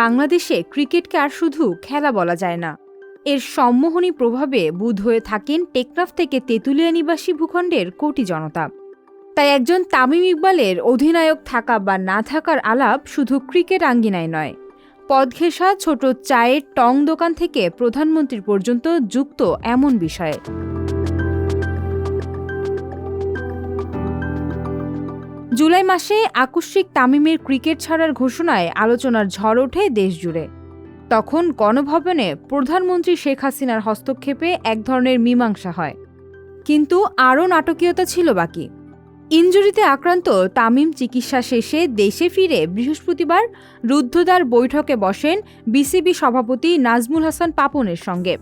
বাংলাদেশে ক্রিকেটকে আর শুধু খেলা বলা যায় না, এর সম্মোহনী প্রভাবে বুঁদ হয়ে থাকেন টেকনাফ থেকে তেঁতুলিয়া নিবাসী ভূখণ্ডের কোটি জনতা। তাই একজন তামিম ইকবালের অধিনায়ক থাকা বা না থাকার আলাপ শুধু ক্রিকেট আঙ্গিনায় নয়, পদঘেঁষা ছোট চায়ের টং দোকান থেকে প্রধানমন্ত্রী পর্যন্ত যুক্ত এমন বিষয়ে। জুলাই মাসে আকস্মিক তামিমের ক্রিকেট ছাড়ার ঘোষণায় আলোচনার ঝড় ওঠে দেশজুড়ে। তখন গণভবনে প্রধানমন্ত্রী শেখ হাসিনার হস্তক্ষেপে এক ধরনের মীমাংসা হয়, কিন্তু আরও নাটকীয়তা ছিল বাকি। ইনজুরিতে আক্রান্ত তামিম চিকিৎসা শেষে দেশে ফিরে বৃহস্পতিবার রুদ্ধদ্বার বৈঠকে বসেন বিসিবি সভাপতি নাজমুল হাসান পাপনের সঙ্গে।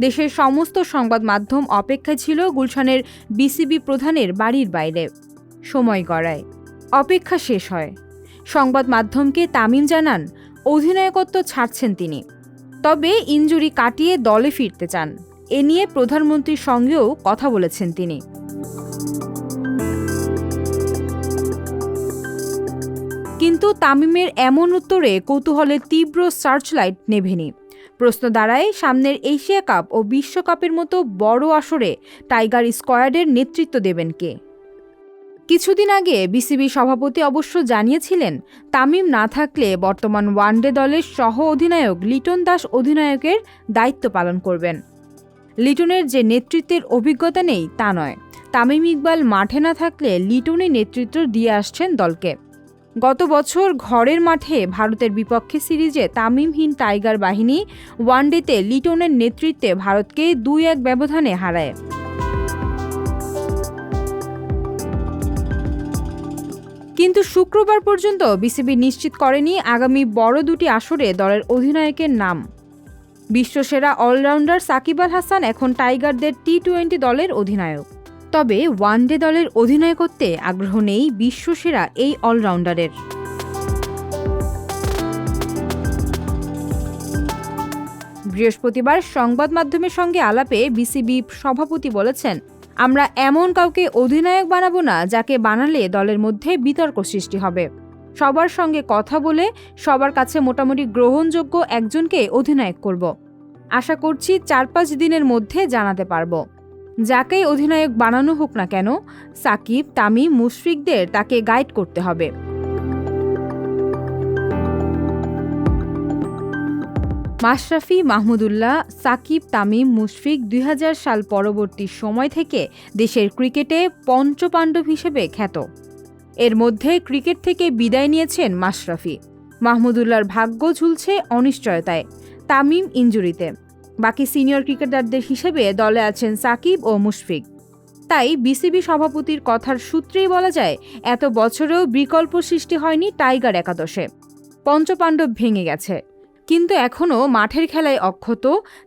দেশের সমস্ত সংবাদ মাধ্যম অপেক্ষায় ছিল গুলশানের বিসিবি প্রধানের বাড়ির বাইরে। সময় গড়ায়, অপেক্ষা শেষ হয়। সংবাদ মাধ্যমকে তামিম জানান অধিনায়কত্ব ছাড়ছেন তিনি, তবে ইনজুরি কাটিয়ে দলে ফিরতে চান। এ নিয়ে প্রধানমন্ত্রীর সঙ্গেও কথা বলেছেন তিনি। কিন্তু তামিমের এমন উত্তরে কৌতূহলের তীব্র সার্চলাইট নেভেনি। প্রশ্ন দাঁড়ায়, সামনের এশিয়া কাপ ও বিশ্বকাপের মতো বড় আসরে টাইগার স্কোয়াডের নেতৃত্ব দেবেন কে? কিছুদিন আগে বিসিবি সভাপতি অবশ্য জানিয়েছিলেন তামিম না থাকলে বর্তমান ওয়ানডে দলের সহ অধিনায়ক লিটন দাস অধিনায়কের দায়িত্ব পালন করবেন। লিটনের যে নেতৃত্বের অভিজ্ঞতা নেই তা নয়, তামিম ইকবাল মাঠে না থাকলে লিটনই নেতৃত্ব দিয়ে আসছেন দলকে। গত বছর ঘরের মাঠে ভারতের বিপক্ষে সিরিজে তামিমহীন টাইগার বাহিনী ওয়ানডেতে লিটনের নেতৃত্বে ভারতকে ২-১ ব্যবধানে হারায়। কিন্তু শুক্রবার পর্যন্ত বিসিবি নিশ্চিত করেনি আগামী বড় দুটি আসরে দলের অধিনায়কের নাম। বিশ্বসেরা অলরাউন্ডার সাকিব আল হাসান এখন টাইগারদের টি-20 দলের অধিনায়ক। তবে ওয়ানডে দলের অধিনায়কত্বে আগ্রহ নেই বিশ্বসেরা এই অলরাউন্ডারের। বৃহস্পতিবার সংবাদ মাধ্যমের সঙ্গে আলাপে বিসিবি সভাপতি বলেছেন, আমরা এমন কাউকে অধিনায়ক বানাবো না যাকে বানালে দলের মধ্যে বিতর্ক সৃষ্টি হবে। সবার সঙ্গে কথা বলে সবার কাছে মোটামুটি গ্রহণযোগ্য একজনকে অধিনায়ক করব। আশা করছি ৪-৫ দিনের মধ্যে জানাতে পারবো। যাকেই অধিনায়ক বানানো হোক না কেন, সাকিব, তামিম, মুশফিকদের তাকে গাইড করতে হবে। মাশরাফি, মাহমুদুল্লাহ, সাকিব, তামিম, মুশফিক ২০০০ সাল পরবর্তী সময় থেকে দেশের ক্রিকেটে পঞ্চপাণ্ডব হিসেবে খ্যাত। এর মধ্যে ক্রিকেট থেকে বিদায় নিয়েছেন মাশরাফি। মাহমুদুল্লাহর ভাগ্য ঝুলছে অনিশ্চয়তায়, তামিম ইনজুরিতে। বাকি সিনিয়র ক্রিকেটারদের হিসেবে দলে আছেন সাকিব ও মুশফিক। তাই বিসিবি সভাপতির কথার সূত্রেই বলা যায়, এত বছরেও বিকল্প সৃষ্টি হয়নি টাইগার একাদশে। পঞ্চপাণ্ডব ভেঙে গেছে, কিন্তু এখনও মাঠের খেলায় অক্ষত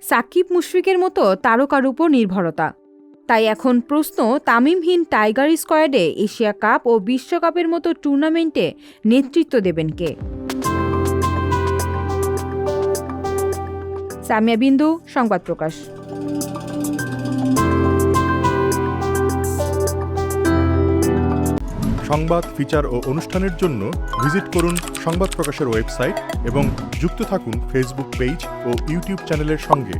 সাকিব, মুশফিকের মতো তারকার উপর নির্ভরতা। তাই এখন প্রশ্ন, তামিমহীন টাইগার স্কোয়াডে এশিয়া কাপ ও বিশ্বকাপের মতো টুর্নামেন্টে নেতৃত্ব দেবেন কে? সামিয়া বিন্দু, সংবাদ প্রকাশ। সংবাদ, ফিচার ও অনুষ্ঠানের জন্য ভিজিট করুন সংবাদ প্রকাশের ওয়েবসাইট এবং যুক্ত থাকুন ফেসবুক পেজ ও ইউটিউব চ্যানেলের সঙ্গে।